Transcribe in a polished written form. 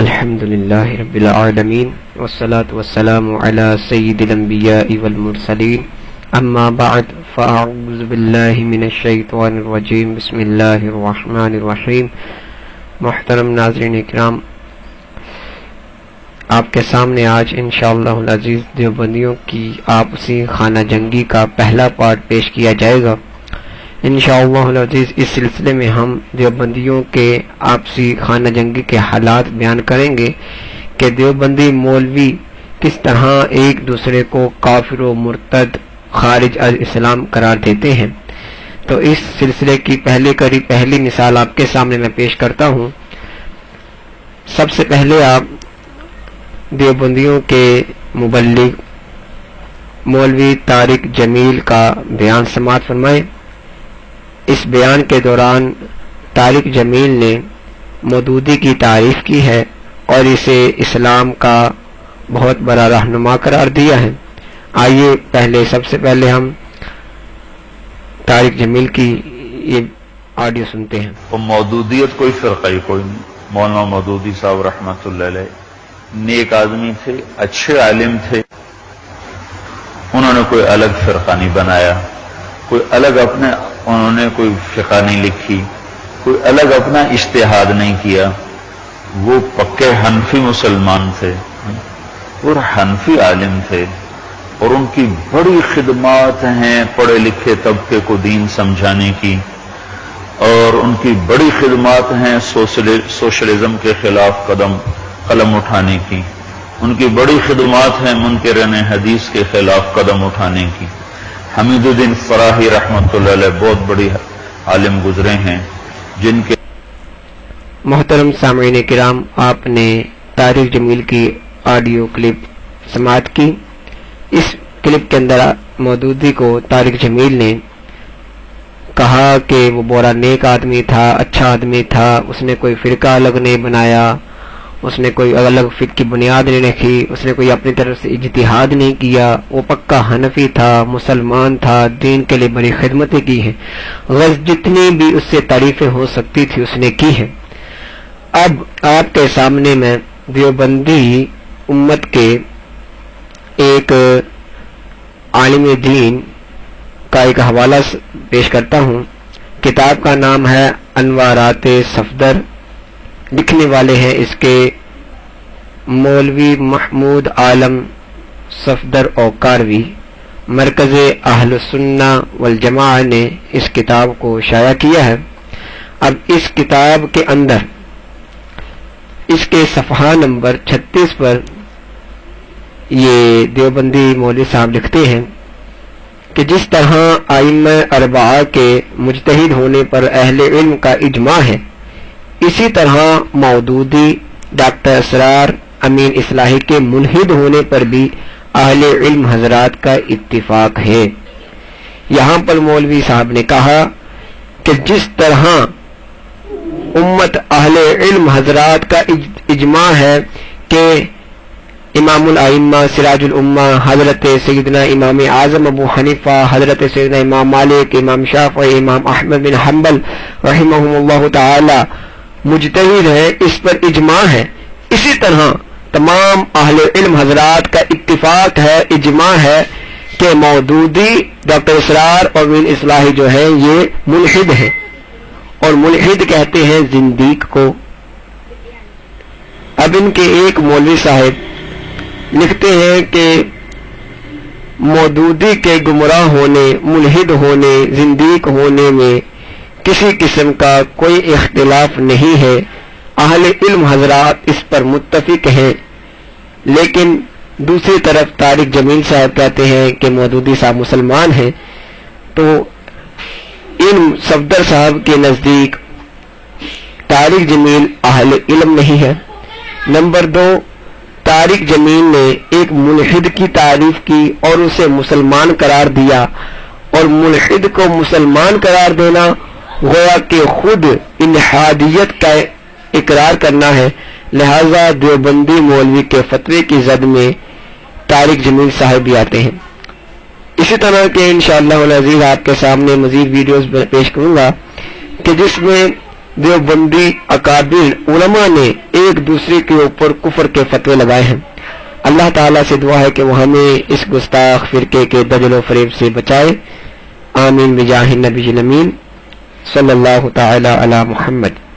الحمد للہ رب العالمین والصلاة والسلام علی سید الانبیاء والمرسلین اما بعد فاعوذ باللہ من الشیطان الرجیم بسم اللہ الرحمن الرحیم. محترم ناظرین اکرام، آپ کے سامنے آج انشاءاللہ العزیز دیوبندیوں کی آپسی خانہ جنگی کا پہلا پارٹ پیش کیا جائے گا. انشاءاللہ العزیز اس سلسلے میں ہم دیوبندیوں کے آپسی خانہ جنگی کے حالات بیان کریں گے کہ دیوبندی مولوی کس طرح ایک دوسرے کو کافر و مرتد خارج از اسلام قرار دیتے ہیں. تو اس سلسلے کی پہلی مثال آپ کے سامنے میں پیش کرتا ہوں. سب سے پہلے آپ دیوبندیوں کے مبلغ مولوی طارق جمیل کا بیان سماعت فرمائیں. اس بیان کے دوران طارق جمیل نے مودودی کی تعریف کی ہے اور اسے اسلام کا بہت بڑا رہنما قرار دیا ہے. آئیے سب سے پہلے ہم طارق جمیل کی یہ آڈیو سنتے ہیں. مودودیت کوئی فرقہ ہی کوئی نہیں. مولانا مودودی صاحب رحمۃ اللہ علیہ نیک آدمی تھے، اچھے عالم تھے. انہوں نے کوئی الگ فرقہ نہیں بنایا، کوئی الگ انہوں نے کوئی فقہ نہیں لکھی، کوئی الگ اپنا اجتہاد نہیں کیا. وہ پکے حنفی مسلمان تھے اور حنفی عالم تھے، اور ان کی بڑی خدمات ہیں پڑھے لکھے طبقے کو دین سمجھانے کی، اور ان کی بڑی خدمات ہیں سوشلزم کے خلاف قلم اٹھانے کی. ان کی بڑی خدمات ہیں منکرین حدیث کے خلاف قدم اٹھانے کی. حمید الدین فراہی رحمۃ اللہ علیہ بہت بڑی عالم گزرے ہیں جن کے. محترم سامعین کرام، آپ نے طارق جمیل کی آڈیو کلپ سماعت کی. اس کلپ کے اندر مودودی کو طارق جمیل نے کہا کہ وہ بڑا نیک آدمی تھا، اچھا آدمی تھا، اس نے کوئی فرقہ الگ نہیں بنایا، اس نے کوئی الگ فقہ کی بنیاد نہیں رکھی، اس نے کوئی اپنی طرف سے اجتہاد نہیں کیا. وہ پکا حنفی تھا، مسلمان تھا، دین کے لیے بڑی خدمتیں کی ہیں. غرض جتنی بھی اس سے تعریفیں ہو سکتی تھی اس نے کی ہیں. اب آپ کے سامنے میں دیوبندی امت کے ایک عالم دین کا ایک حوالہ پیش کرتا ہوں. کتاب کا نام ہے انوارات صفدر. لکھنے والے ہیں اس کے مولوی محمود عالم صفدر اوکاروی. مرکز اہل سنہ والجماعہ نے اس کتاب کو شائع کیا ہے. اب اس کتاب کے اندر اس کے صفحہ نمبر 36 پر یہ دیوبندی مولوی صاحب لکھتے ہیں کہ جس طرح ائمہ اربعہ کے مجتہد ہونے پر اہل علم کا اجماع ہے، اسی طرح مودودی، ڈاکٹر اسرار، امین اصلاحی کے ملحد ہونے پر بھی اہل علم حضرات کا اتفاق ہے. یہاں پر مولوی صاحب نے کہا کہ جس طرح امت اہل علم حضرات کا اجماع ہے کہ امام الائمہ سراج الامہ حضرت سیدنا امام اعظم ابو حنیفہ، حضرت سیدنا امام مالک، امام شافعی، امام احمد بن حنبل رحمہم اللہ تعالی مجتہد ہے، اس پر اجماع ہے، اسی طرح تمام اہل علم حضرات کا اتفاق ہے، اجماع ہے کہ مودودی، ڈاکٹر اسرار اور امین اصلاحی جو ہے یہ ملحد ہیں. اور ملحد کہتے ہیں زندیق کو. اب ان کے ایک مولوی صاحب لکھتے ہیں کہ مودودی کے گمراہ ہونے، ملحد ہونے، زندیق ہونے میں کسی قسم کا کوئی اختلاف نہیں ہے، اہل علم حضرات اس پر متفق ہیں. لیکن دوسری طرف طارق جمیل صاحب کہتے ہیں کہ مودودی صاحب مسلمان ہیں. تو ان صفدر صاحب کے نزدیک طارق جمیل اہل علم نہیں ہے. نمبر 2، طارق جمیل نے ایک ملحد کی تعریف کی اور اسے مسلمان قرار دیا، اور ملحد کو مسلمان قرار دینا گویا کہ خود الحادیت کا اقرار کرنا ہے. لہذا دیوبندی مولوی کے فتوے کی زد میں طارق جمیل صاحب بھی آتے ہیں. اسی طرح کے انشاءاللہ العزیز آپ کے سامنے مزید ویڈیوز پیش کروں گا کہ جس میں دیوبندی اکابر علماء نے ایک دوسرے کے اوپر کفر کے فتوے لگائے ہیں۔ اللہ تعالیٰ سے دعا ہے کہ وہ ہمیں اس گستاخ فرقے کے دجل و فریب سے بچائے، آمین بجاہ النبی الامین صلی اللہ تعالی علی محمد۔